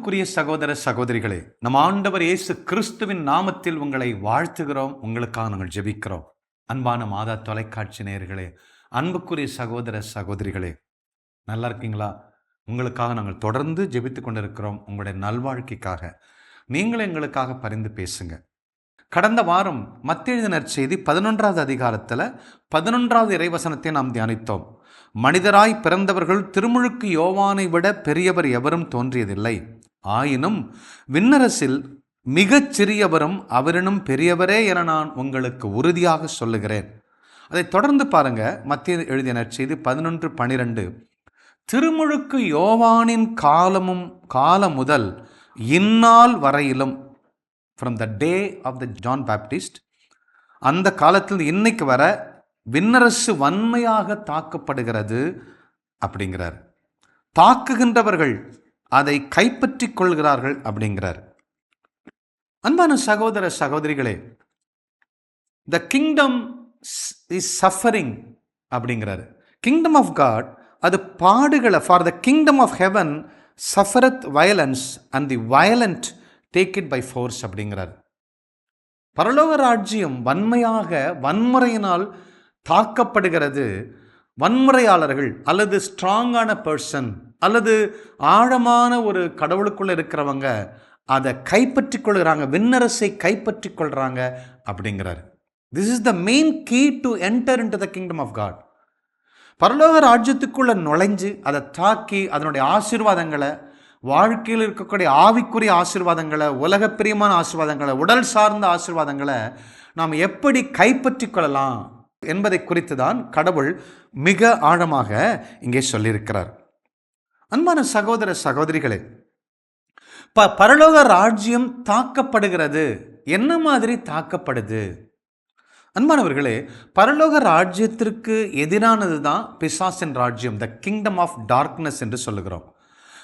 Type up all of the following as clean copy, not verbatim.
அன்புக்குரிய சகோதர சகோதரிகளே, நம் ஆண்டவர் இயேசு கிறிஸ்துவின் நாமத்தில் உங்களை வாழ்த்துகிறோம். உங்களுக்காக நாங்கள் ஜெபிக்கிறோம். அன்பான மாதா தொலைக்காட்சி நேயர்களே, அன்புக்குரிய சகோதர சகோதரிகளே, நல்லா இருக்கீங்களா? உங்களுக்காக நாங்கள் தொடர்ந்து ஜெபித்து கொண்டிருக்கிறோம். உங்களுடைய நல்வாழ்க்கைக்காக நீங்கள் எங்களுக்காக பரிந்து பேசுங்க. கடந்த வாரம் மத்தேயு எழுதின நற்செய்தி 11வது அதிகாரத்தில் 11வது இறைவசனத்தை நாம் தியானித்தோம். மனிதராய் பிறந்தவர்கள் திருமுழுக்கு யோவானை விட பெரியவர் எவரும் தோன்றியதில்லை. ஆயினும் விண்ணரசில் மிகச் சிறியவரும் அவரினும் பெரியவரே என நான் உங்களுக்கு உறுதியாக சொல்லுகிறேன். அதை தொடர்ந்து பாருங்க. மத்தேயு எழுதிய நற்செய்தி 11:12. திருமுழுக்கு யோவானின் காலம் முதல் இந்நாள் வரையிலும், from the day of the John Baptist, அந்த காலத்தில் இன்னைக்கு வர விண்ணரசு வன்மையாக தாக்கப்படுகிறது அப்படிங்கிறார். தாக்குகின்றவர்கள் அதை கைப்பற்றி கொள்கிறார்கள் அப்படிங்கிறார். அன்பான சகோதர சகோதரிகளே, த கிங்டம் இஸ் சஃபரிங் அப்படிங்கிறார். கிங்டம் ஆஃப் காட் அது பாடுகளை, for the kingdom of heaven suffereth violence and the violent take it by force அப்படிங்கிறார். பரலோக ராஜ்யம் வன்முறையினால் தாக்கப்படுகிறது. வன்முறையாளர்கள் அல்லது ஸ்ட்ராங்கான பர்சன் அல்லது ஆழமான ஒரு கடவுளுக்குள்ள இருக்கிறவங்க அதை கைப்பற்றி கொள்கிறாங்க, விண்ணரசை கைப்பற்றி கொள்றாங்க அப்படிங்கிறார். This is the main key to enter into the kingdom of God. பரலோக ராஜ்யத்துக்குள்ள நுழைஞ்சு அதை தாக்கி அதனுடைய ஆசீர்வாதங்களை, வாழ்க்கையில் இருக்கக்கூடிய ஆவிக்குரிய ஆசீர்வாதங்களை, உலக பிரியமான ஆசீர்வாதங்களை, உடல் சார்ந்த ஆசீர்வாதங்களை நாம் எப்படி கைப்பற்றி கொள்ளலாம் என்பதை குறித்து தான் கடவுள் மிக ஆழமாக இங்கே சொல்லியிருக்கிறார். அன்பான சகோதர சகோதரிகளே, பரலோக ராஜ்யம் தாக்கப்படுகிறது. என்ன மாதிரி தாக்கப்படுது? அன்பானவர்களே, பரலோக ராஜ்யத்திற்கு எதிரானது தான் பிசாசின் ராஜ்யம், த கிங்டம் ஆஃப் டார்க்னஸ் என்று சொல்லுகிறோம்.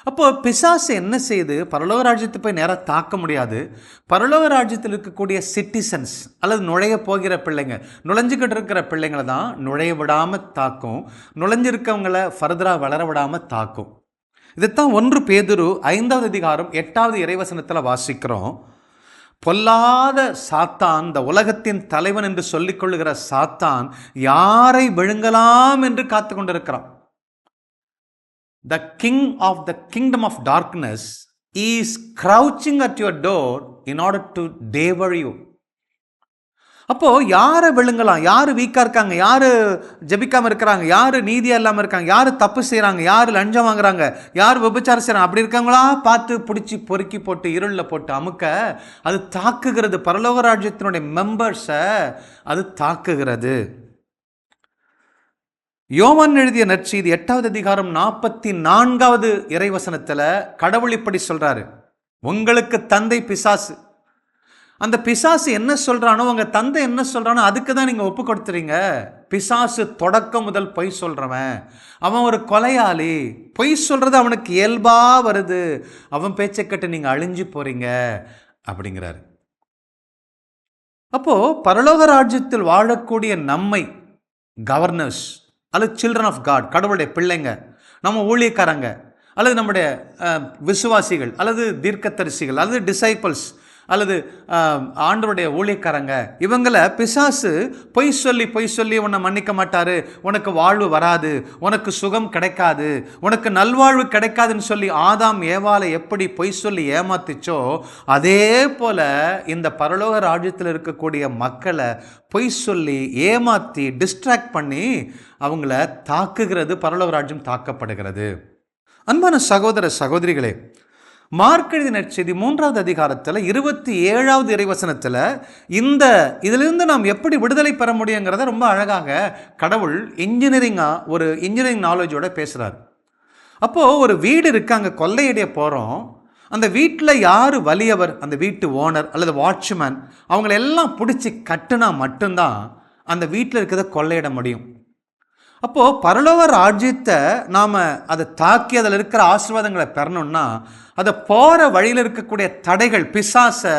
அப்போ பிசாசு என்ன செய்யுது? பரலோக ராஜ்யத்தை போய் நேராக தாக்க முடியாது. பரலோக ராஜ்யத்தில் இருக்கக்கூடிய சிட்டிசன்ஸ் அல்லது நுழைய போகிற பிள்ளைங்க, நுழைஞ்சுக்கிட்டு இருக்கிற பிள்ளைங்களை தான் நுழைய விடாமல் தாக்கும், நுழைஞ்சிருக்கவங்களை ஃபர்தராக வளர விடாமல் தாக்கும். இதைத்தான் 1 பேதுரு 5வது அதிகாரம் 8வது இறைவசனத்தில் வாசிக்கிறோம். பொல்லாத சாத்தான், இந்த உலகத்தின் தலைவன் என்று சொல்லிக் கொள்ளுகிற சாத்தான் யாரை விழுங்கலாம் என்று காத்து கொண்டிருக்கிறான். The king of the kingdom of darkness is crouching at your door in order to devour you. அப்போ யாரை விழுங்கலாம்? யாரு வீக்கா இருக்காங்க, யாரு ஜெபிக்காம இருக்கிறாங்க, யாரு நீதியா இல்லாம இருக்காங்க, யாரு தப்பு செய்யறாங்க, யாரு லஞ்சம் வாங்குறாங்க, யாரு விபச்சாரம் செய்யறாங்க, அப்படி இருக்காங்களா பார்த்து பிடிச்சி பொறுக்கி போட்டு இருள்ல போட்டு அமுக்க அது தாக்குகிறது. பரலோக ராஜ்யத்தினுடைய மெம்பர்ஸை அது தாக்குகிறது. யோவான் எழுதிய நற்செய்தி 8வது அதிகாரம் 44வது இறைவசனத்தில் கடவுள் இப்படி சொல்றாரு. உங்களுக்கு தந்தை பிசாசு. அந்த பிசாசு என்ன சொல்றானோ, உங்க தந்தை என்ன சொல்றானோ அதுக்கு தான் நீங்க ஒப்பு கொடுத்துறீங்க. பிசாசு தொடக்கம் முதல் பொய் சொல்றவன், அவன் ஒரு கொலையாளி. பொய் சொல்றது அவனுக்கு இயல்பா வருது. அவன் பேச்சை கேட்டு நீங்க அழிஞ்சு போறீங்க அப்படிங்கிறாரு. அப்போ பரலோக ராஜ்யத்தில் வாழக்கூடிய நம்மை, கவர்னர்ஸ் அல்லது சில்ட்ரன் ஆஃப் காட், கடவுளுடைய பிள்ளைங்க, நம்ம ஊழியக்காரங்க அல்லது நம்முடைய விசுவாசிகள் அல்லது தீர்க்கதரிசிகள் அல்லது டிசைபிள்ஸ் அல்லது ஆண்டவருடைய ஊழியக்காரங்க, இவங்களை பிசாசு பொய் சொல்லி உன்னை மன்னிக்க மாட்டாரு, உனக்கு வாழ்வு வராது, உனக்கு சுகம் கிடைக்காது, உனக்கு நல்வாழ்வு கிடைக்காதுன்னு சொல்லி ஆதாம் ஏவாளை எப்படி பொய் சொல்லி ஏமாத்திச்சோ, அதே போல இந்த பரலோக ராஜ்யத்தில் இருக்கக்கூடிய மக்களை பொய் சொல்லி ஏமாத்தி டிஸ்ட்ராக்ட் பண்ணி அவங்கள தாக்குகிறது. பரலோக ராஜ்யம் தாக்கப்படுகிறது. அன்பான சகோதர சகோதரிகளே, மார்க் எழுதிய நற்செய்தி 3வது அதிகாரத்தில் 27வது இறைவசனத்தில் இதிலிருந்து நாம் எப்படி விடுதலை பெற முடியுங்கிறத ரொம்ப அழகாக கடவுள் ஒரு இன்ஜினியரிங் நாலேஜோட பேசுகிறார். அப்போது ஒரு வீடு இருக்கு, அங்கே கொள்ளையடிய போகிறோம். அந்த வீட்டில் யார் வலியவர்? அந்த வீட்டு ஓனர் அல்லது வாட்ச்மேன். அவங்களெல்லாம் பிடிச்சி கட்டுனா மட்டும்தான் அந்த வீட்டில் இருக்கிறத கொள்ளையிட முடியும். அப்போது பரலோக ராஜ்யத்தை நாம் அதை தாக்கி அதில் இருக்கிற ஆசீர்வாதங்களை பெறணும்னா அதை போகிற வழியில் இருக்கக்கூடிய தடைகள், பிசாசை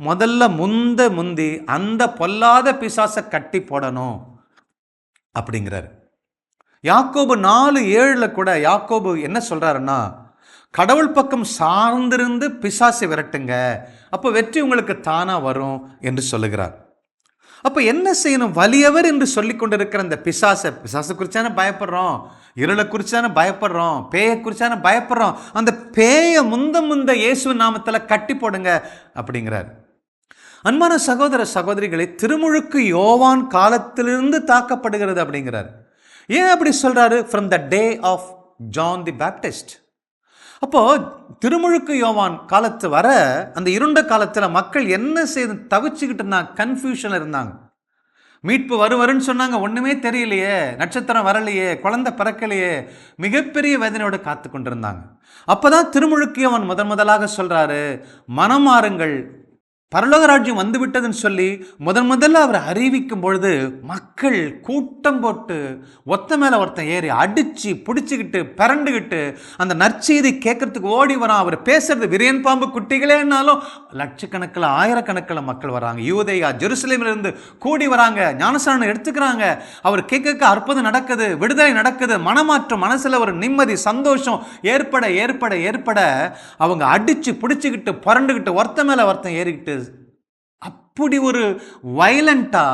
முதல்ல முந்தி அந்த பொல்லாத பிசாசை கட்டி போடணும் அப்படிங்கிறார். யாக்கோபு 4:7 கூட யாக்கோபு என்ன சொல்கிறாருன்னா, கடவுள் பக்கம் சார்ந்திருந்து பிசாசை விரட்டுங்க, அப்போ வெற்றி உங்களுக்கு தானா வரும் என்று சொல்லுகிறார். அப்போ என்ன செய்யணும்? வலியவர் என்று சொல்லி கொண்டிருக்கிற அந்த பிசாசை குறிச்சான பயப்படுறோம், இருளை குறிச்சான பயப்படுறோம், பேயை குறிச்சான பயப்படுறோம். அந்த பேயை முந்த இயேசுவின் நாமத்தில் கட்டி போடுங்க அப்படிங்கிறார். அன்பான சகோதர சகோதரிகளை, திருமுழுக்கு யோவான் காலத்திலிருந்து தாக்கப்படுகிறது அப்படிங்கிறார். ஏன் அப்படி சொல்றாரு? From the day of John the Baptist. அப்போ திருமுழுக்கு யோவான் காலத்து வர அந்த இருண்ட காலத்தில் மக்கள் என்ன செய்து தவிச்சுக்கிட்டு இருந்தாங்க, கன்ஃபியூஷன்ல இருந்தாங்க. மீட்பு வருன்னு சொன்னாங்க, ஒண்ணுமே தெரியலையே, நட்சத்திரம் வரலையே, குழந்தை பிறக்கலையே, மிகப்பெரிய வேதனையோடு காத்து கொண்டிருந்தாங்க. அப்பதான் திருமுழுக்கு யோவான் முதலாக சொல்றாரு, மனமாறுங்கள், பரலோக ராஜ்யம் வந்து விட்டதுன்னு சொல்லி முதல்ல அவர் அறிவிக்கும் பொழுது மக்கள் கூட்டம் போட்டு ஒத்த மேல ஒருத்தன் ஏறி அடிச்சு பிடிச்சிக்கிட்டு பிறண்டுகிட்டு அந்த நற்செய்தி கேட்கறதுக்கு ஓடி வரான். அவர் பேசுறது விரியன் பாம்பு குட்டிகளேனாலும் லட்சக்கணக்கில் ஆயிரக்கணக்கில் மக்கள் வராங்க. யூதேயா ஜெருசலேமில் இருந்து கூடி வராங்க, ஞானஸ்நானம் எடுத்துக்கிறாங்க. அவர் கேட்க அற்புதம் நடக்குது, விடுதலை நடக்குது, மனமாற்றம், மனசுல ஒரு நிம்மதி சந்தோஷம் ஏற்பட ஏற்பட ஏற்பட அவங்க அடிச்சு பிடிச்சிக்கிட்டு புரண்டுகிட்டு ஒருத்த மேல ஒருத்தன் ஏறிக்கிட்டு அப்படி ஒரு வயலண்டா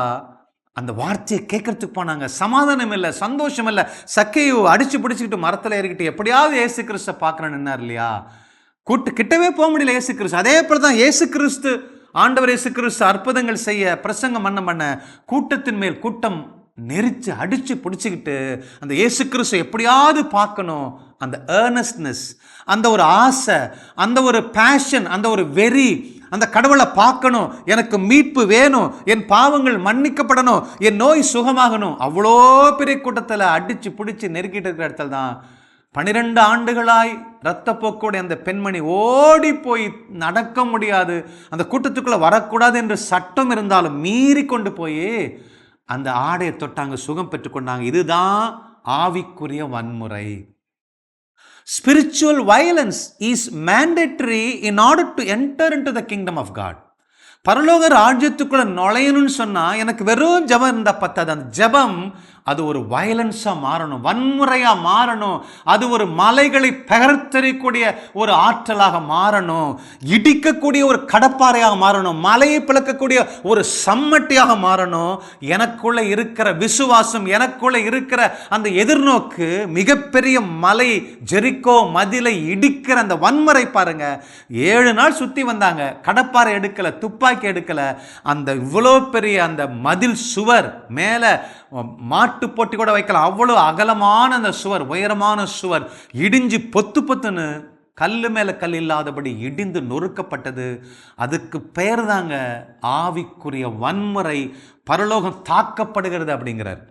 அந்த வார்த்தையை கேட்கறதுக்கு போனாங்க. சமாதானம் இல்லை, சந்தோஷம் இல்லை. சக்கையை அடிச்சு பிடிச்சிக்கிட்டு மரத்தில் ஏறிக்கிட்டு எப்படியாவது இயேசு கிறிஸ்து பார்க்கறேன்னு நின்னார் இல்லையா? கிட்டவே போக முடியல இயேசு கிறிஸ்து. அதே போல தான் இயேசு கிறிஸ்து, ஆண்டவர் இயேசு கிறிஸ்து அற்புதங்கள் செய்ய பிரசங்கம் பண்ண கூட்டத்தின் மேல் கூட்டம் நெரிச்சு அடிச்சு பிடிச்சிக்கிட்டு அந்த இயேசு கிறிஸ்து எப்படியாவது பார்க்கணும், அந்த ஏர்னஸ்ட்னஸ், அந்த ஒரு ஆசை, அந்த ஒரு பேஷன், அந்த ஒரு வெறி, அந்த கடவுளை பார்க்கணும், எனக்கு மீட்பு வேணும், என் பாவங்கள் மன்னிக்கப்படணும், என் நோய் சுகமாகணும். அவ்வளோ பெரிய கூட்டத்தில் அடிச்சு பிடிச்சி நெருக்கிட்டு இருக்கிற இடத்துல தான் 12 ஆண்டுகளாய் இரத்தப்போக்கோடைய அந்த பெண்மணி ஓடி போய் நடக்க முடியாது, அந்த கூட்டத்துக்குள்ளே வரக்கூடாது என்று சட்டம் இருந்தாலும் மீறி கொண்டு போய் அந்த ஆடையை தொட்டாங்க, சுகம் பெற்றுக்கொண்டாங்க. இதுதான் ஆவிக்குரிய வன்முறை. Spiritual violence is mandatory in order to enter into the kingdom of God. பரலோக ராஜ்யத்துக்குள்ள நுழையணும்னு சொன்னா எனக்கு வெறும் ஜெபம் இருந்தா பத்தாது. அந்த ஜெபம் அது ஒரு வயலன்ஸா மாறணும், வன்முறையா மாறணும். அது ஒரு மலைகளை பெயர்த்தெறியக்கூடிய ஒரு ஆற்றலாக மாறணும், இடிக்கக்கூடிய ஒரு கடப்பாறையாக மாறணும், மலையை பிளக்கக்கூடிய ஒரு சம்மட்டியாக மாறணும். எனக்குள்ள இருக்கிற விசுவாசம், எனக்குள்ள இருக்கிற அந்த எதிர்நோக்கு, மிகப்பெரிய மலை ஜெரிக்கோ மதிலை இடிக்கிற அந்த வன்முறை பாருங்க. 7 நாள் சுத்தி வந்தாங்க, கடப்பாறை எடுக்கல, துப்பாக்கி எடுக்கல. அந்த இவ்வளோ பெரிய அந்த மதில் சுவர் மேல மாட்டு போட்டி கூட வைக்கலாம், அவ்வளோ அகலமான அந்த சுவர், உயரமான சுவர் இடிஞ்சு பொத்துன்னு கல்லு மேல கல் இல்லாதபடி இடிந்து நொறுக்கப்பட்டது. அதுக்கு பெயர் தாங்க ஆவிக்குரிய வன்முறை. பரலோகம் தாக்கப்படுகிறது அப்படிங்கிறார்.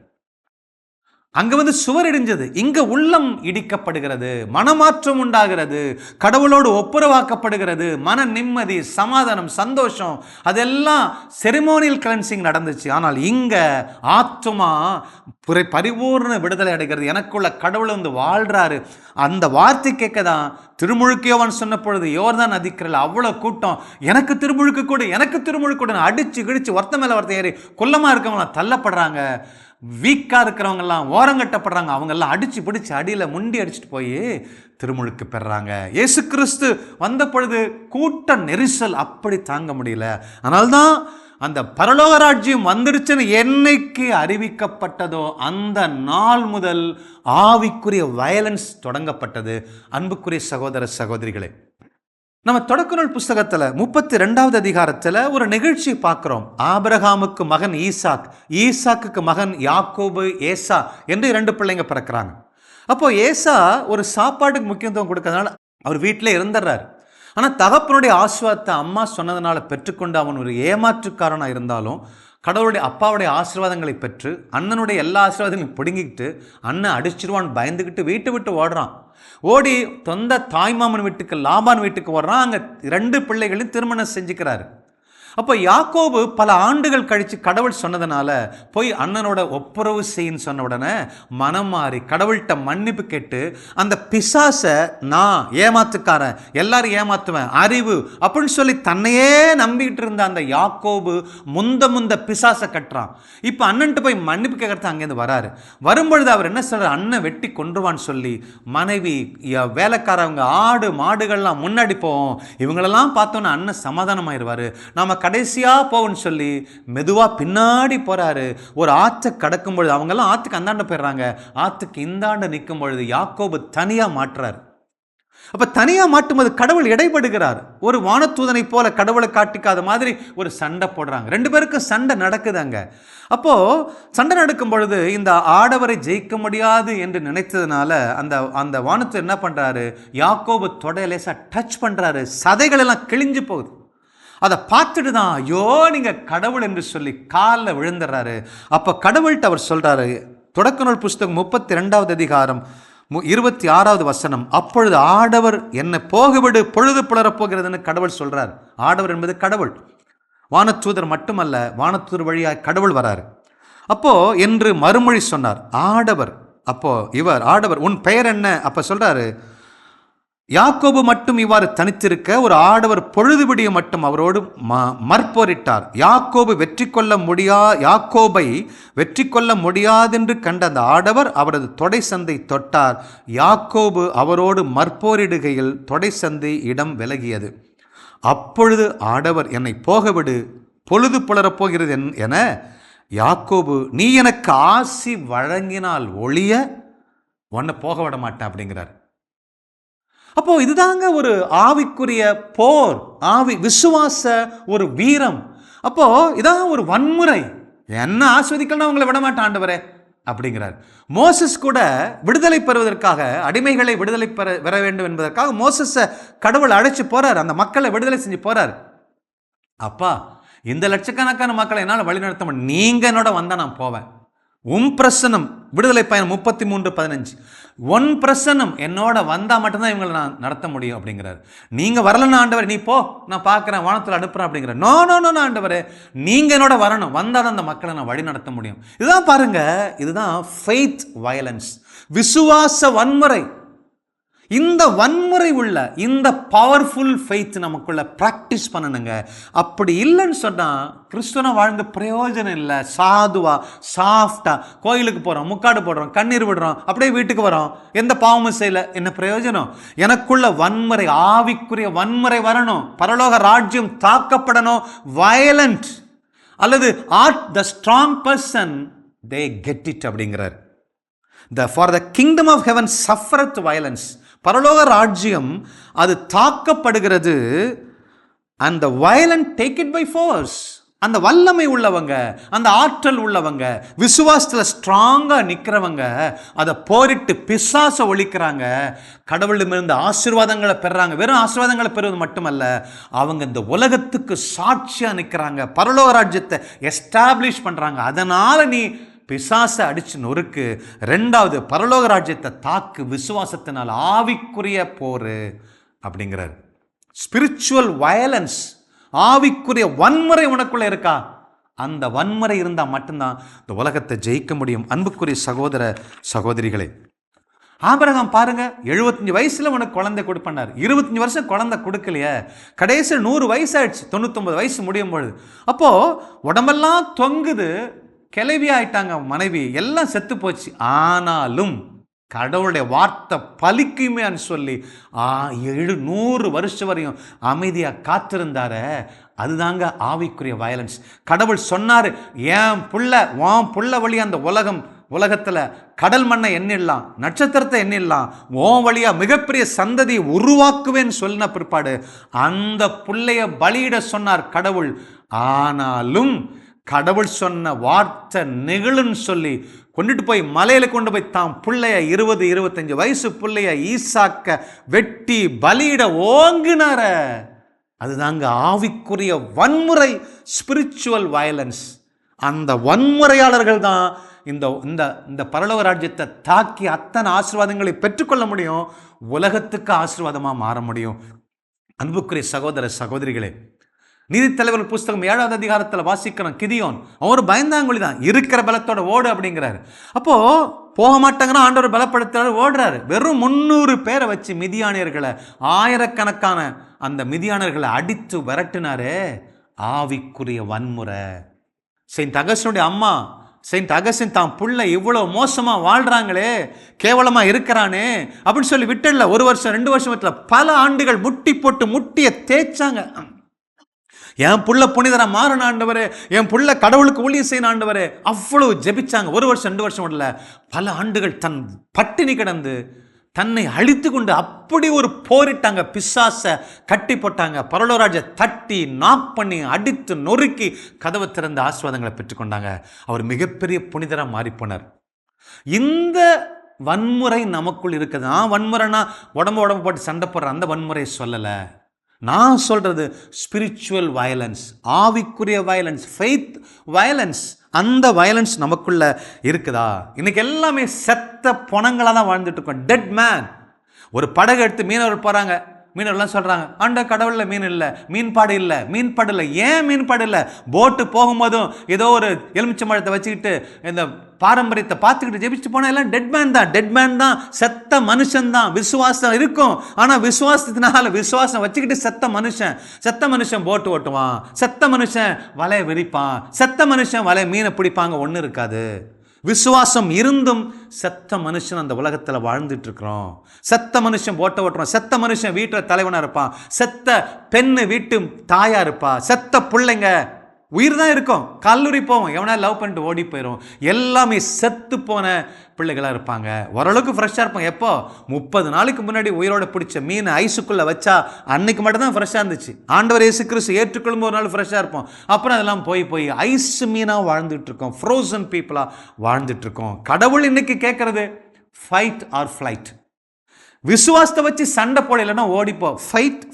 அங்க சுவர் இடிஞ்சது, இங்க உள்ளம் இடிக்கப்படுகிறது, மனமாற்றம் உண்டாகிறது, கடவுளோடு ஒப்புரவாக்கப்படுகிறது, மன நிம்மதி, சமாதானம், சந்தோஷம், அதெல்லாம் செரிமோனியல் கிளென்சிங் நடந்துச்சு. ஆனால் இங்க ஆத்துமா பரிபூர்ண விடுதலை அடைகிறது. எனக்குள்ள கடவுள் வாழ்றாரு. அந்த வார்த்தை கேட்க தான் திருமுழுக்கு யோவான் சொன்ன பொழுது யோர்தான் நதிக்கரையில் அவ்வளோ கூட்டம், எனக்கு திருமுழுக்கு கூட, எனக்கு திருமுழுக்கு கூட, அடிச்சு கிடிச்சு ஒருத்த மேல ஒருத்த ஏறி குள்ளமா இருக்கவங்களாம் தள்ளப்படுறாங்க, வீக்காக இருக்கிறவங்கெல்லாம் ஓரங்கட்டப்படுறாங்க, அவங்கெல்லாம் அடிச்சு பிடிச்சி அடியில் முண்டி அடிச்சுட்டு போய் திருமுழுக்கு பெறாங்க. இயேசு கிறிஸ்து வந்த பொழுது கூட்ட நெரிசல் அப்படி தாங்க முடியல. அதனால்தான் அந்த பரலோக ராஜ்யம் வந்துடுச்சுன்னு என்னைக்கு அறிவிக்கப்பட்டதோ அந்த நாள் முதல் ஆவிக்குரிய வயலன்ஸ் தொடங்கப்பட்டது. அன்புக்குரிய சகோதர சகோதரிகளே, நம்ம தொடக்க நூல் புஸ்தகத்தில் 32வது அதிகாரத்தில் ஒரு நிகழ்ச்சி பார்க்குறோம். ஆபிரகாமுக்கு மகன் ஈசாக், ஈசாக்குக்கு மகன் யாக்கோபு, ஏசா என்று 2 பிள்ளைங்க பிறக்கிறாங்க. அப்போ ஏசா ஒரு சாப்பாட்டுக்கு முக்கியத்துவம் கொடுக்கறதுனால அவர் வீட்டிலே இருந்துடுறாரு. ஆனால் தகப்பனுடைய ஆசீர்வாதத்தை அம்மா சொன்னதுனால பெற்றுக்கொண்டு அவன் ஒரு ஏமாற்றுக்காரனாக இருந்தாலும் கடவுளுடைய அப்பாவுடைய ஆசீர்வாதங்களை பெற்று அண்ணனுடைய எல்லா ஆசீர்வாதங்களையும் பிடுங்கிக்கிட்டு அண்ணன் அடிச்சிருவான்னு பயந்துக்கிட்டு வீட்டை விட்டு ஓடுறான். ஓடி சொந்த தாய்மாமன் வீட்டுக்கு, லாபான் வீட்டுக்கு ஓடுறான். அங்கே 2 பிள்ளைகளையும் திருமணம் செஞ்சுக்கிறாரு. அப்போ யாக்கோபு பல ஆண்டுகள் கழித்து கடவுள் சொன்னதுனால போய் அண்ணனோட ஒப்புரவு செய்யின்னு சொன்ன உடனே மனம் மாறி கடவுள்கிட்ட மன்னிப்பு கேட்டு அந்த பிசாசை நான் ஏமாத்துக்காரன், எல்லாரும் ஏமாத்துவேன், அறிவு அப்படின்னு சொல்லி தன்னையே நம்பிக்கிட்டு இருந்த அந்த யாக்கோபு முந்த பிசாசை கட்டுறான். இப்போ அண்ணன்ட்டு போய் மன்னிப்பு கேட்கறது அங்கேருந்து வராரு. வரும்பொழுது அவர் என்ன சொல்றார், அண்ணன் வெட்டி கொன்றுவான்னு சொல்லி மனைவி வேலைக்காரவங்க ஆடு மாடுகள்லாம் முன்னாடி போவோம், இவங்களெல்லாம் பார்த்தோன்னா அண்ணன் சமாதானமாயிருவாரு, நாம கடைசியா போவோம்னு சொல்லி மெதுவா பின்னாடி போறாரு. ஒரு ஆற்றை கடக்கும் பொழுது அவங்கெல்லாம் ஆத்துக்கு அந்தாண்ட போயிடுறாங்க, ஆத்துக்கு இந்தாண்ட நிற்கும் பொழுது யாக்கோபு தனியா மாட்டுறாரு. அப்ப தனியா மாட்டும்போது கடவுள் இடைபடுகிறார். ஒரு வானதூதனை போல கடவுளை காட்டிக்காத மாதிரி ஒரு சண்டை போடுறாங்க. ரெண்டு பேருக்கும் சண்டை நடக்குதாங்க. அப்போ சண்டை நடக்கும் பொழுது இந்த ஆடவரை ஜெயிக்க முடியாது என்று நினைத்ததுனால அந்த வானதூதன் என்ன பண்றாரு, யாக்கோபு தொடையை லேசா டச் பண்றாரு, சதைகள் எல்லாம் கிழிஞ்சு போகுது. அதை பார்த்துட்டு தான் ஐயோ நீங்க கடவுள் என்று சொல்லி காலில் விழுந்துடுறாரு. அப்ப கடவுள்கிட்ட அவர் சொல்றாரு, தொடக்க நூல் புஸ்தகம் 32வது அதிகாரம் 26வது வசனம், அப்பொழுது ஆடவர் என்னை போகவிடு, பொழுது புலரப் போகிறதுன்னு கடவுள் சொல்றார். ஆடவர் என்பது கடவுள், வானதூதர் மட்டுமல்ல, வானதூதர் வழியாக கடவுள் வராரு. அப்போ என்று மறுமொழி சொன்னார் ஆடவர். அப்போ இவர் ஆடவர், உன் பெயர் என்ன? அப்ப சொல்றாரு, யாக்கோபு மட்டும் இவ்வாறு தனித்திருக்க ஒரு ஆடவர் பொழுது விடிய மட்டும் அவரோடு மற்போரிட்டார். யாக்கோபை வெற்றி கொள்ள முடியாதென்று கண்ட அந்த ஆடவர் அவரது தொடை சந்தை தொட்டார். யாக்கோபு அவரோடு மற்போரிடுகையில் தொடை சந்தை இடம் விலகியது. அப்பொழுது ஆடவர் என்னை போகவிடு, பொழுது புலரப் போகிறது என யாக்கோபு, நீ எனக்கு ஆசி வழங்கினால் ஒழிய உன்னை போக விட மாட்டேன் அப்படிங்கிறார். அப்போ இதுதாங்க ஒரு ஆவிக்குரிய போர், ஆவி விசுவாச ஒரு வீரம். அப்போ இதான் ஒரு வன்முறை. என்ன ஆஸ்வதிக்கலாம் உங்களை விட மாட்டேன் ஆண்டவரே அப்படிங்கிறார். மோசஸ் கூட விடுதலை பெறுவதற்காக, அடிமைகளை விடுதலை பெற வேண்டும் என்பதற்காக மோசஸை கடவுள் அழைச்சு போறார், அந்த மக்களை விடுதலை செஞ்சு போறார். அப்பா, இந்த லட்சக்கணக்கான மக்களை என்னால் வழிநடத்த முடியும், நீங்க என்னோட வந்தா நான் போவேன். பிரசனம், விடுதலை பயணம் 33:15, ஒன் பிரசனம் என்னோட வந்தா மட்டும்தான் இவங்களை நான் நடத்த முடியும் அப்படிங்கிறார். நீங்க வரலன்னா ஆண்டவர், நீ போ, நான் பார்க்குறேன், வானத்தில் அனுப்புறேன் அப்படிங்கிற. நோ ஆண்டவரே, நீங்க என்னோட வரணும், வந்தாதான் அந்த மக்களை நான் வழி நடத்த முடியும். இதுதான் பாருங்க, இதுதான் ஃபெய்த் வயலன்ஸ், விசுவாச வன்முறை. இந்த வன்முறை உள்ள இந்த பவர்ஃபுல் ஃபெய்த் நமக்குள்ள ப்ராக்டிஸ் பண்ணணுங்க. அப்படி இல்லைன்னு சொன்னால் கிறிஸ்துவனை வாழ்ந்த பிரயோஜனம் இல்லை. சாதுவா சாஃப்டா கோயிலுக்கு போகிறோம், முக்காடு போடுறோம், கண்ணீர் விடுறோம், அப்படியே வீட்டுக்கு வரோம், எந்த பாவமும் செய்யல, என்ன பிரயோஜனம்? எனக்குள்ள வன்முறை, ஆவிக்குரிய வன்முறை வரணும், பரலோக ராஜ்யம் தாக்கப்படணும். வயலண்ட் அல்லது the strong person they get it அப்படிங்கிறார். For the kingdom of heaven suffereth violence, பரலோக ராஜ்யம் அது தாக்கப்படுகிறது. அந்த violent take it by force. அந்த வல்லமை உள்ளவங்க, அந்த ஆற்றல் உள்ளவங்க, விசுவாசத்தில் ஸ்ட்ராங்காக நிற்கிறவங்க அதை போரிட்டு பிசாசை ஒழிக்கிறாங்க, கடவுளிடமிருந்து ஆசீர்வாதங்களை பெறுறாங்க. வெறும் ஆசீர்வாதங்களை பெறுவது மட்டுமல்ல, அவங்க இந்த உலகத்துக்கு சாட்சியாக நிற்கிறாங்க, பரலோக ராஜ்யத்தை எஸ்டாப்ளிஷ் பண்ணுறாங்க. அதனால் நீ பிசாசை அடிச்சு நொறுக்கு. ரெண்டாவது, பரலோக ராஜ்யத்தை தாக்கு விசுவாசத்தினால். ஆவிக்குரிய போர் அப்படிங்கிறார். ஸ்பிரிச்சுவல் வயலன்ஸ், ஆவிக்குரிய வன்முறை உனக்குள்ள இருக்கா? அந்த வன்முறை இருந்தால் மட்டும்தான் இந்த உலகத்தை ஜெயிக்க முடியும். அன்புக்குரிய சகோதர சகோதரிகளே, ஆபிரகாம் பாருங்க, 75 வயசுல உனக்கு குழந்தை கொடுப்பண்ணார், 25 வருஷம் குழந்தை கொடுக்கலையே, கடைசி 100 வயசு ஆயிடுச்சு, 99 வயசு முடியும் பொழுது. அப்போ உடம்பெல்லாம் தொங்குது, கிளவி ஆயிட்டாங்க, மனைவி எல்லாம் செத்து போச்சு. ஆனாலும் கடவுளுடைய வார்த்தை பலிக்குமே சொல்லி 100 வருஷம் வரையும் அமைதியாக காத்திருந்தார. அதுதாங்க ஆவிக்குரிய வயலன்ஸ். கடவுள் சொன்னார், என் புள்ள வழி அந்த உலகத்தில் கடல் மண்ணை எண்ணிடலாம், நட்சத்திரத்தை எண்ணிடலாம், உன் வழியா மிகப்பெரிய சந்ததியை உருவாக்குவேன்னு சொன்ன பிற்பாடு அந்த புள்ளைய பலியிட சொன்னார் கடவுள். ஆனாலும் கடவுள் சொன்ன வார்த்தை நெகிழுன்னு சொல்லி கொண்டுட்டு போய் மலையில கொண்டு போய் தான் பிள்ளைய 20-25 வயசு பிள்ளைய ஈசாக்க வெட்டி பலியிட ஓங்கினார. அதுதாங்க ஆவிக்குரிய வன்முறை, ஸ்பிரிச்சுவல் வயலன்ஸ். அந்த வன்முறையாளர்கள் தான் இந்த பரலோக ராஜ்யத்தை தாக்கி அத்தனை ஆசீர்வாதங்களை பெற்றுக்கொள்ள முடியும், உலகத்துக்கு ஆசீர்வாதமாக மாற முடியும். அன்புக்குரிய சகோதர சகோதரிகளே, நீதித்தலைவர்கள் புஸ்தகம் 7வது அதிகாரத்தில் வாசிக்கிறோம். கிதியோன் அவர் பயந்தாங்குழி தான், இருக்கிற பலத்தோட ஓடு அப்படிங்கிறாரு. அப்போ போக மாட்டாங்கன்னா ஆண்டவர் பலப்படுத்துறாரு, ஓடுறாரு. வெறும் 300 பேரை வச்சு மிதியானியர்களை, ஆயிரக்கணக்கான அந்த மிதியானியர்களை அடித்து விரட்டினாரே. ஆவிக்குரிய வன்முறை. செயின்ட் அகஸ்டினுடைய அம்மா செயின்ட் அகஸ்டின் தான் புள்ள இவ்வளவு மோசமா வாழ்றாங்களே, கேவலமா இருக்கிறானே அப்படின்னு சொல்லி விட்டுல 1 வருஷம் 2 வருஷத்துல பல ஆண்டுகள் முட்டி போட்டு முட்டிய தேய்ச்சாங்க. என் புள்ள புனிதரா மாறின ஆண்டவரே, என் புள்ள கடவுளுக்கு ஊழியம் செய்யணும் ஆண்டவரே, அவ்வளவு ஜெபிச்சாங்க. 1 வருஷம் 2 வருஷம் இல்ல, பல ஆண்டுகள் தன் பட்டினி கிடந்து தன்னை அழித்து கொண்டு அப்படி ஒரு போரிட்டாங்க. பிசாச கட்டி போட்டாங்க. பரலோராஜ தட்டி நாக் பண்ணி அடித்து நொறுக்கி கதவை திறந்த ஆசீர்வாதங்களை பெற்றுக்கொண்டாங்க. அவர் மிகப்பெரிய புனிதராக மாறிப்போனார். இந்த வன்முறை நமக்குள் இருக்குது. வன்முறைனா உடம்பு போட்டு சண்டை போடுற அந்த வன்முறையை சொல்லலை. நான் சொல்றது ஸ்பிரிச்சுவல் வயலன்ஸ், ஆவிக்குரிய வயலன்ஸ், ஃபெய்த் வயலன்ஸ். அந்த வயலன்ஸ் நமக்குள்ள இருக்குதா? இன்னைக்கு எல்லாமே செத்த பொணங்களாக தான் வாழ்ந்துட்டு இருக்கோம். Dead man. ஒரு படகு எடுத்து மீனவர் போறாங்க. மீனவர்லாம் சொல்றாங்க, ஆண்ட கடவுள்ல மீன் இல்லை, மீன்பாடு இல்லை, மீன்பாடு இல்லை. ஏன் மீன்பாடு இல்லை? போட்டு போகும்போதும் ஏதோ ஒரு எலுமிச்சம்பழத்தை வச்சுக்கிட்டு இந்த பாரம்பரியத்தை பார்த்துக்கிட்டு ஜெபிச்சுட்டு போனா எல்லாம் டெட் மேன் தான். டெட் மேன் தான், செத்த மனுஷன் தான். விசுவாசம் இருக்கும், ஆனா விசுவாசத்தினால விசுவாசம் வச்சுக்கிட்டு செத்த மனுஷன் போட்டு ஓட்டுவான், செத்த மனுஷன் வலையை விரிப்பான், செத்த மனுஷன் வலையை மீனை பிடிப்பாங்க, ஒன்றும் இருக்காது. விசுவாசம் இருந்தும் செத்த மனுஷன் அந்த உலகத்தில் வாழ்ந்துட்டு இருக்கிறோம். செத்த மனுஷன் போட்ட ஓட்டுறோம், செத்த மனுஷன் வீட்டில் தலைவனா இருப்பான், செத்த பெண்ணு வீட்டு தாயா இருப்பா, செத்த பிள்ளைங்க உயிர் தான் இருக்கும், கல்லூரி போவோம், எவனா லவ் பண்ணிட்டு ஓடி போயிடும். எல்லாமே செத்து போன பிள்ளைகளாக இருப்பாங்க. ஓரளவுக்கு ஃப்ரெஷ்ஷாக இருப்பாங்க. எப்போ 30 நாளைக்கு முன்னாடி உயிரோட பிடிச்ச மீன் ஐஸுக்குள்ளே வச்சா அன்னைக்கு மட்டும்தான் ஃப்ரெஷ்ஷாக இருந்துச்சு. ஆண்டவர் இயேசு கிறிஸ்து ஏற்றுக்கொள்ளும் ஒரு நாள் ஃப்ரெஷ்ஷாக இருப்போம். அப்புறம் அதெல்லாம் போய் ஐஸ் மீனாக வாழ்ந்துட்டு இருக்கோம், ஃப்ரோசன் பீப்புளாக வாழ்ந்துட்டு இருக்கோம். கடவுள் இன்னைக்கு கேட்கறது ஃபைட் ஆர் ஃப்ளைட். விசுவாசத்தை வச்சு சண்டை போட, இல்லைன்னா ஓடிப்போ.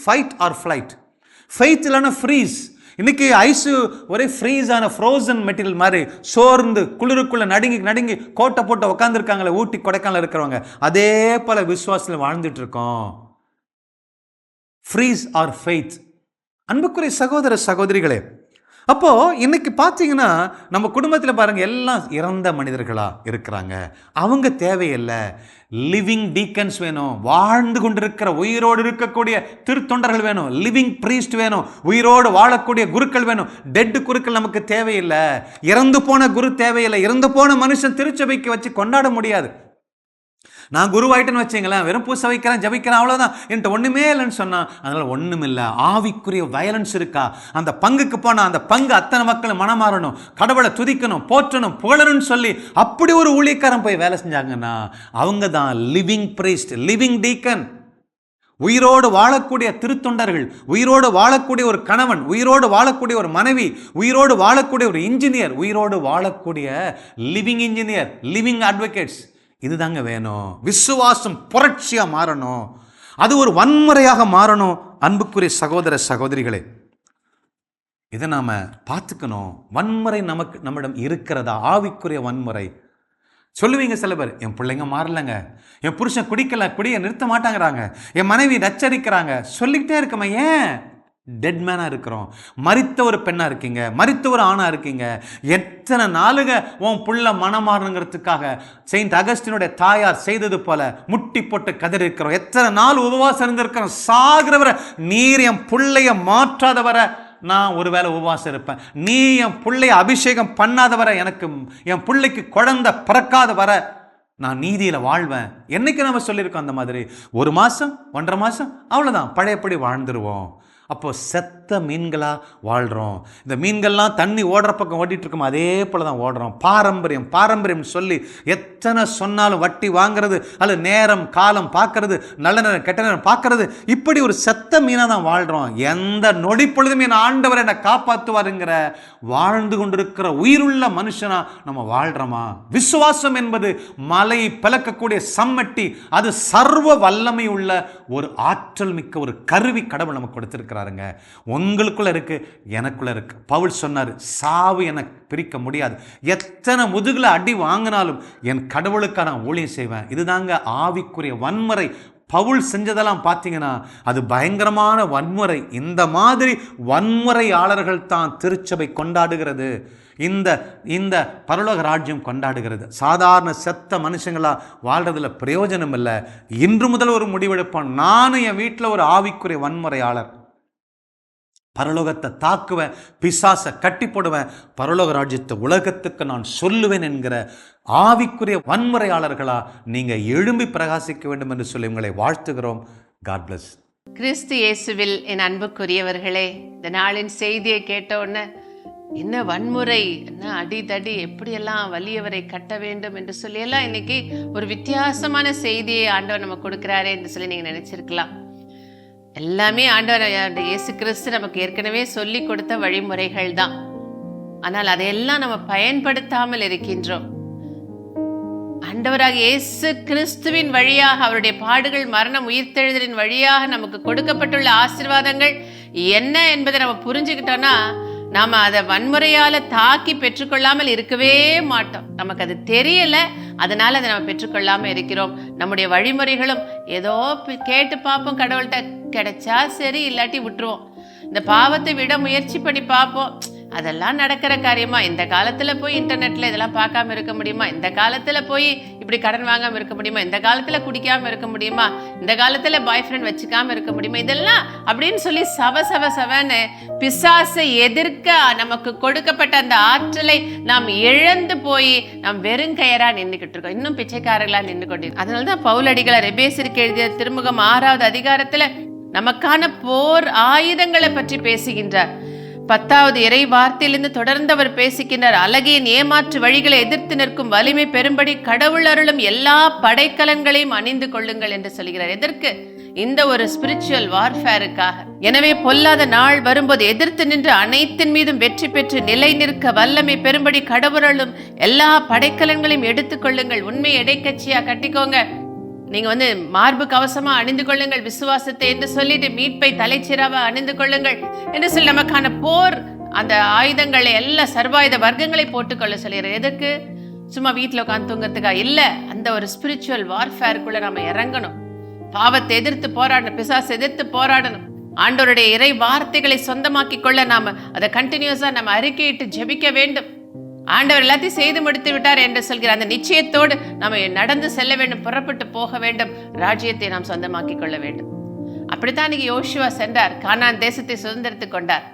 Fight or flight. ஃபெய்த் இல்லைன்னா ஃப்ரீஸ். இன்னைக்கு ஐஸு ஒரே ஃப்ரீஸான ஃப்ரோசன் மெட்டீரியல் மாதிரி சோர்ந்து குளிருக்குள்ள நடுங்கி கோட்டை போட்டு உட்காந்துருக்காங்களே ஊட்டி கொடைக்கானல் இருக்கிறவங்க, அதே போல விசுவாசத்தில் வாழ்ந்துட்டு இருக்கோம். Freeze our faith. அன்புக்குரிய சகோதர சகோதரிகளே, அப்போ இன்னைக்கு பார்த்தீங்கன்னா நம்ம குடும்பத்தில் பாருங்க, எல்லாம் இறந்த மனிதர்களா இருக்கிறாங்க. அவங்க தேவையில்லை. லிவிங் டீக்கன்ஸ் வேணும், வாழ்ந்து கொண்டிருக்கிற உயிரோடு இருக்கக்கூடிய திருத்தொண்டர்கள் வேணும், லிவிங் பிரீஸ்ட் வேணும், உயிரோடு வாழக்கூடிய குருக்கள் வேணும். டெட் குருக்கள் நமக்கு தேவையில்லை. இறந்து போன குரு தேவையில்லை. இறந்து போன மனுஷன் திருச்சபைக்கு வச்சு கொண்டாட முடியாது. நான் குருவாயிட்டேன்னு வச்சுங்களேன், வெறும் பூசை வைக்கிறேன், ஜபிக்கிறேன், அவ்வளோதான், என்கிட்ட ஒன்றுமே இல்லைன்னு சொன்னால் அதனால் ஒன்றும் இல்லை. ஆவிக்குரிய வயலன்ஸ் இருக்கா? அந்த பங்குக்கு போனால் அந்த பங்கு அத்தனை மக்கள் மனமாறணும், கடவுளை துதிக்கணும், போற்றணும், புகழணும்னு சொல்லி அப்படி ஒரு ஊழியக்காரன் போய் வேலை செஞ்சாங்கன்னா அவங்க தான் லிவிங் பிரீஸ்ட், லிவிங் டீக்கன். உயிரோடு வாழக்கூடிய திருத்தொண்டர்கள், உயிரோடு வாழக்கூடிய ஒரு கணவன், உயிரோடு வாழக்கூடிய ஒரு மனைவி, உயிரோடு வாழக்கூடிய ஒரு இன்ஜினியர், உயிரோடு வாழக்கூடிய லிவிங் இன்ஜினியர், லிவிங் அட்வொகேட்ஸ். இதுதாங்க வேணும். விசுவாசம் புரட்சியாக மாறணும், அது ஒரு வன்முறையாக மாறணும். அன்புக்குரிய சகோதர சகோதரிகளே, இதை நாம் பார்த்துக்கணும். வன்முறை நம்மிடம் இருக்கிறதா? ஆவிக்குரிய வன்முறை. சொல்லுவீங்க சில பேர், என் பிள்ளைங்க மாறலைங்க, என் புருஷன் குடிய நிறுத்த மாட்டாங்கிறாங்க, என் மனைவி நச்சரிக்கிறாங்க, சொல்லிக்கிட்டே இருக்கமா? ஏன்? டெட் மேனாக இருக்கிறோம். மரித்த ஒரு பெண்ணாக இருக்கீங்க, மரித்த ஒரு ஆணாக இருக்கீங்க. எத்தனை நாளுங்க உன் புள்ள மனமாறணுங்கிறதுக்காக செயின்ட் அகஸ்டினுடைய தாயார் செய்தது போல முட்டி போட்டு கதறி இருக்கிறோம். எத்தனை நாள் உபவாசம் இருந்திருக்கிறோம். சாகிறவரை, நீர் என் பிள்ளைய மாற்றாதவரை நான் ஒருவேளை உபவாசம் இருப்பேன், நீ என் பிள்ளைய அபிஷேகம் பண்ணாதவரை, எனக்கு என் பிள்ளைக்கு குழந்தை பிறக்காத வர நான் நீதியில் வாழ்வேன். என்னைக்கு நம்ம சொல்லியிருக்கோம் அந்த மாதிரி? 1 மாதம் 1.5 மாதம் அவ்வளோதான், பழையபடி வாழ்ந்துருவோம். அப்போ செத்த மீன்களாக வாழ்கிறோம். இந்த மீன்கள்லாம் தண்ணி ஓடுற பக்கம் ஓடிட்டு இருக்கோம், அதே போல தான் ஓடுறோம். பாரம்பரியம் சொல்லி எத்தனை சொன்னாலும் வட்டி வாங்கிறது, அல்லது நேரம் காலம் பார்க்கறது, நல்ல நேரம் கெட்ட நேரம் பார்க்கறது, இப்படி ஒரு செத்த மீனாக தான் வாழ்கிறோம். எந்த நொடி பொழுதுமே என் ஆண்டவர் என்னை காப்பாற்றுவாருங்கிற வாழ்ந்து கொண்டிருக்கிற உயிருள்ள மனுஷனா நம்ம வாழ்கிறோமா? விசுவாசம் என்பது மலை பிளக்கக்கூடிய சம்மட்டி, அது சர்வ வல்லமை உள்ள ஒரு ஆற்றல் மிக்க ஒரு கருவி கடவுள் நமக்கு கொடுத்திருக்கிறாருங்க. உங்களுக்குள்ள இருக்கு, எனக்குள்ள இருக்கு. பவுல் சொன்னார், சாவு எனக்கு பிரிக்க முடியாது, எத்தனை முதுகுல அடி வாங்கினாலும் என் கடவுளுக்காக நான் ஊழியம் செய்வேன். இதுதாங்க ஆவிக்குரிய வன்முறை. பவுல் செஞ்சதெல்லாம் பார்த்தீங்கன்னா அது பயங்கரமான வன்முறை. இந்த மாதிரி வன்முறையாளர்கள் தான் திருச்சபை கொண்டாடுகிறது, இந்த இந்த பரலோக ராஜ்யம் கொண்டாடுகிறது. சாதாரண செத்த மனுஷங்களா வாழ்றதுல பிரயோஜனம் இல்லை. இன்று முதல் ஒரு முடிவெடுப்பான், நானும் என் வீட்டில் ஒரு ஆவிக்குரிய வன்முறையாளர், பரலோகத்தை தாக்குவேன், பிசாசை கட்டி போடுவேன், பரலோக ராஜ்யத்தை உலகத்துக்கு நான் சொல்லுவேன் என்கிற ஆவிக்குரிய வன்முறையாளர்களா நீங்க எழும்பி பிரகாசிக்க வேண்டும் என்று சொல்லி உங்களை வாழ்த்துகிறோம். God plus. கிறிஸ்து இயேசுவில் என் அன்புக்குரியவர்களே, இந்த நாளின் செய்தியை கேட்ட உடனே என்ன வன்முறை, என்ன அடிதடி, எப்படியெல்லாம் வலியவரை கட்ட வேண்டும் என்று சொல்லியெல்லாம் இன்னைக்கு ஒரு வித்தியாசமான செய்தியை ஆண்டவர் நம்ம கொடுக்கிறாரே என்று சொல்லி நீங்க நினைச்சிருக்கலாம். எல்லாமே ஆண்டவர் இயேசு கிறிஸ்து நமக்கு ஏற்கனவே சொல்லி கொடுத்த வழிமுறைகள் தான். ஆனால் அதையெல்லாம் நம்ம பயன்படுத்தாமல் இருக்கின்றோம். ஆண்டவராக இயேசு கிறிஸ்துவின் வழியாக, அவருடைய பாடுகள், மரணம், உயிர்த்தெழுதலின் வழியாக நமக்கு கொடுக்கப்பட்டுள்ள ஆசீர்வாதங்கள் என்ன என்பதை நம்ம புரிஞ்சுக்கிட்டோம்னா நாம அதை வன்முறையால தாக்கி பெற்றுக்கொள்ளாமல் இருக்கவே மாட்டோம். நமக்கு அது தெரியல, அதனால அதை நம்ம பெற்றுக்கொள்ளாம இருக்கிறோம். நம்முடைய வழிமுறைகளும் ஏதோ கேட்டு பார்ப்போம், கடவுள்கிட்ட கிடைச்சா சரி, இல்லாட்டி விட்டுருவோம். இந்த பாவத்தை விட முயற்சி பண்ணி பார்ப்போம், அதெல்லாம் நடக்கிற காரியமா? இந்த காலத்துல போய் இன்டர்நெட்ல இதெல்லாம் பார்க்காம இருக்க முடியுமா? இந்த காலத்துல போய் இப்படி கடன் வாங்காம இருக்க முடியுமா? இந்த காலத்துல குடிக்காம இருக்க முடியுமா? இந்த காலத்துல பாய் ஃப்ரெண்ட் வச்சுக்காம இருக்க முடியுமா? இதெல்லாம் அப்படின்னு சொல்லி சவன்னு பிசாசை எதிர்க்க நமக்கு கொடுக்கப்பட்ட அந்த ஆற்றலை நாம் இழந்து போய் நாம் வெறுங்கையரா நின்றுகிட்டு இருக்கோம், இன்னும் பிச்சைக்காரர்களா நின்று கொண்டிருக்கோம். அதனாலதான் பவுலடிகளார் எபேசியருக்கு எழுதிய திருமுகம் 6வது அதிகாரத்துல நமக்கான போர் ஆயுதங்களை பற்றி பேசுகின்றார். 10வது இறை வார்த்தையிலிருந்து தொடர்ந்து அவர் பேசுகின்றார். அழகியின் ஏமாற்று வழிகளை எதிர்த்து நிற்கும் வலிமை பெறும்படி கடவுள் அருளும் எல்லா படைக்கலன்களையும் அணிந்து கொள்ளுங்கள் என்று சொல்கிறார். எதற்கு? இந்த ஒரு ஸ்பிரிச்சுவல் வார்ஃபேருக்காக. எனவே பொல்லாத நாள் வரும்போது எதிர்த்து நின்று அனைத்தின் மீதும் வெற்றி பெற்று நிலை நிற்க வல்லமை பெறும்படி கடவுள் அருளும் எல்லா படைக்கலன்களையும் எடுத்துக் கொள்ளுங்கள். உண்மையை இடைக்கட்சியா கட்டிக்கோங்க. நீங்க மார்பு கவசமா அணிந்து கொள்ளுங்கள், விசுவாசத்தை என்று சொல்லிட்டு மீட்பை தலைச்சிராவா அணிந்து கொள்ளுங்கள் என்று சொல்லி நமக்கான போர் அந்த ஆயுதங்களை எல்லா சர்வாயுத வர்க்கங்களை போட்டுக்கொள்ள சொல்லிடுறேன். எதுக்கு? சும்மா வீட்டில் உட்காந்து தூங்குறதுக்கா இல்ல, அந்த ஒரு ஸ்பிரிச்சுவல் வார்ஃபேருக்குள்ள நம்ம இறங்கணும். பாவத்தை எதிர்த்து போராடணும், பிசாசை எதிர்த்து போராடணும். ஆண்டவருடைய இறை வார்த்தைகளை சொந்தமாக்கி கொள்ள நாம அதை கண்டினியூஸா நம்ம அறிக்கையிட்டு ஜெபிக்க வேண்டும். ஆண்டவர் எல்லாத்தையும் செய்து முடித்து விட்டார் என்று சொல்கிற அந்த நிச்சயத்தோடு நம்ம நடந்து செல்ல வேண்டும், புறப்பட்டு போக வேண்டும், ராஜ்யத்தை நாம் சொந்தமாக்கி கொள்ள வேண்டும். அப்படித்தான் இன்னைக்கு யோசுவா சென்றார், கானான் தேசத்தை சுதந்திரத்துக் கொண்டார்.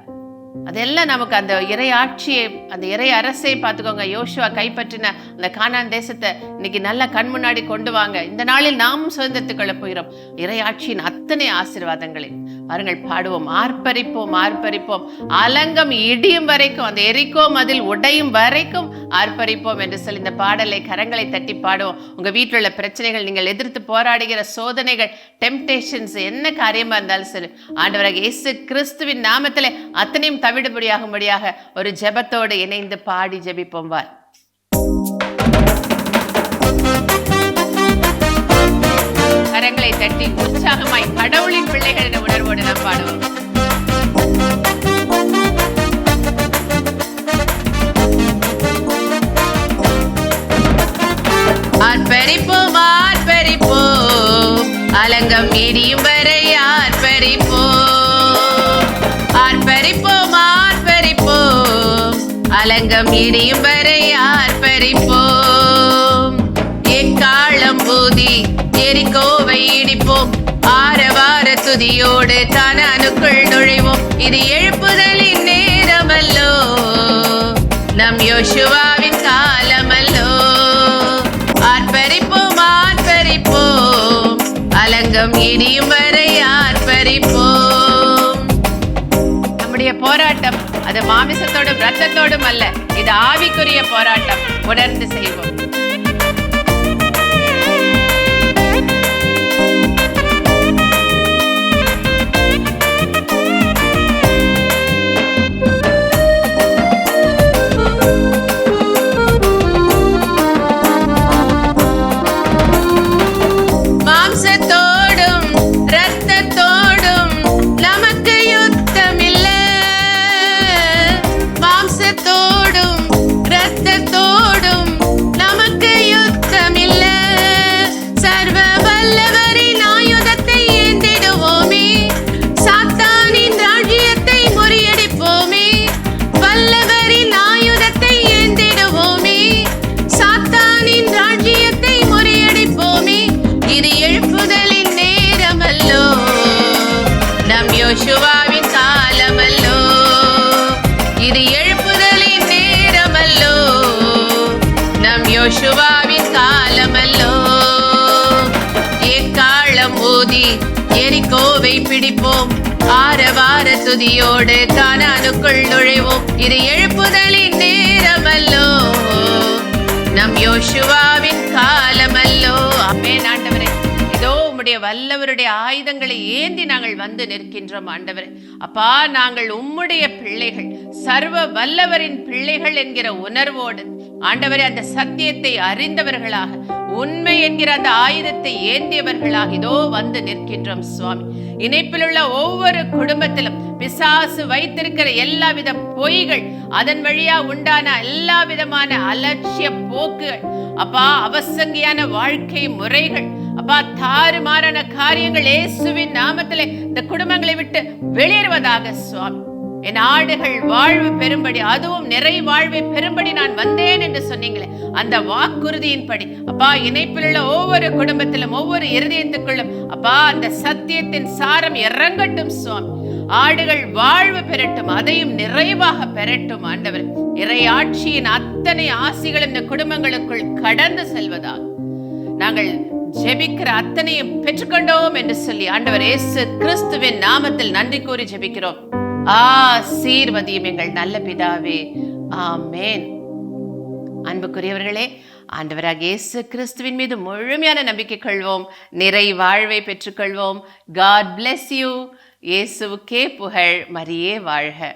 அதெல்லாம் நமக்கு அந்த இறை ஆட்சியை, அந்த இறை அரசை பார்த்துக்கோங்க. யோசுவா கைப்பற்றின அந்த கானான் தேசத்தை இன்னைக்கு நல்லா கண் முன்னாடி கொண்டு வாங்க. இந்த நாளில் நாமும் சுதந்திரத்துக் கொள்ள போகிறோம் இறை ஆட்சியின் அத்தனை ஆசீர்வாதங்களை. பாருங்கள், பாடுவோம், ஆர்ப்பரிப்போம், ஆர்ப்பரிப்போம், அலங்கம் இடியும் வரைக்கும், அந்த எரிக்கோ மதில் உடையும் வரைக்கும் ஆர்ப்பரிப்போம் என்று சொல்லி இந்த பாடலை கரங்களை தட்டி பாடுவோம். உங்க வீட்டில் உள்ள பிரச்சனைகள், நீங்கள் எதிர்த்து போராடுகிற சோதனைகள், டெம்டேஷன்ஸ், என்ன காரியமா இருந்தாலும் சரி, ஆண்டவராக இயேசு கிறிஸ்துவின் நாமத்திலே அத்தனையும் தவிடுபடியாகும்படியாக ஒரு ஜெபத்தோடு இணைந்து பாடி ஜெபிப்போம். வார் கரங்களை தட்டி உற்சாகமாய் கடவுளின் பிள்ளைகள் என்ற உணர்வோடு நாம் பாடுவோம். ஆர்ப்பரிப்போம், ஆர்ப்பரிப்போம், அலங்கம் இடியும் வரை ஆர்ப்பரிப்போம். ஆர்ப்பரிப்போம், ஆர்ப்பரிப்போம், அலங்கம் இடியும் வரை ஆர்ப்பரிப்போம். எக்காளம் ஊதி எரிகோவை இடிப்போம், ஆரவார துதியோடு கானானுக்குள் நுழைவோம். இது எழுப்புதலின் நேரமல்லோ, நம் யோசுவாவின் காலமல்லோ. ஆர்ப்பரிப்போம், ஆர்ப்பரிப்போம், அலங்கம் இடியும் வரை ஆர்ப்பரிப்போம். நம்முடைய போராட்டம் அது மாமிசத்தோடும் இரத்தத்தோடும் அல்ல, இது ஆவிக்குரிய போராட்டம். உணர்ந்து செய்வோம். நமக்கு யோசுவாவின் காலமல்லோ. எக்காளம் ஊதி எரிகோவை பிடிப்போம், ஆரவார துதியோடு கானானுக்குள் நுழைவோம். இது எழுப்புதலின் நேரமல்லோ, நம் யோசுவாவின் காலமல்லோ. ஆமென் ஆண்டவரே. இதோ உம்முடைய வல்லவருடைய ஆயுதங்களை ஏந்தி நாங்கள் வந்து நிற்கின்றோம் ஆண்டவரே. அப்பா, நாங்கள் உம்முடைய பிள்ளைகள், சர்வ வல்லவரின் பிள்ளைகள் என்கிற உணர்வோடு ஆண்டவரே அந்த சத்தியத்தை அறிந்தவர்களாக, உண்மை என்கிற அந்த ஆயுதத்தை ஏந்தியவர்களாக இதோ வந்து நிற்கின்றோம் சுவாமி. இணைப்பில் உள்ள ஒவ்வொரு குடும்பத்திலும் பிசாசு வைத்திருக்கிற எல்லாவித பொய்கள், அதன் வழியா உண்டான எல்லா விதமான அலட்சிய போக்குகள், அப்பா அவசங்கியான வாழ்க்கை முறைகள், அப்பா தாறுமாறான காரியங்கள் இயேசுவின் நாமத்திலே இந்த குடும்பங்களை விட்டு வெளியேறுவதாக சுவாமி. என் ஆடுகள் வாழ்வு பெறும்படி, அதுவும் நிறை வாழ்வை பெறும்படி நான் வந்தேன் என்று சொன்னீங்களே, அந்த வாக்குறுதியின்படி அப்பா இணைப்பில் உள்ள ஒவ்வொரு குடும்பத்திலும் ஒவ்வொரு இருதயத்துக்குள்ளும் அப்பா அந்த சத்தியத்தின் சாரம் இறங்கட்டும் சுவாமி. ஆடுகள் வாழ்வு பெறட்டும், அதையும் நிறைவாக பெறட்டும் ஆண்டவர். இறையாட்சியின் அத்தனை ஆசிகள் இந்த குடும்பங்களுக்குள் கடந்து செல்வதாக நாங்கள் ஜெபிக்கிற அத்தனையும் பெற்றுக்கொண்டோம் என்று சொல்லி ஆண்டவர் இயேசு கிறிஸ்துவின் நாமத்தில் நன்றி கூறி ஜெபிக்கிறோம். ஆசீர்வதியும் எங்கள் நல்ல பிதாவே, ஆமென். அன்புக்குரியவர்களே, ஆண்டவராக இயேசு கிறிஸ்துவின் மீது முழுமையான நம்பிக்கை கொள்வோம், நிறை வாழ்வை பெற்றுக்கொள்வோம். God bless you. இயேசுவுக்கே புகழ், மரியே வாழ்க.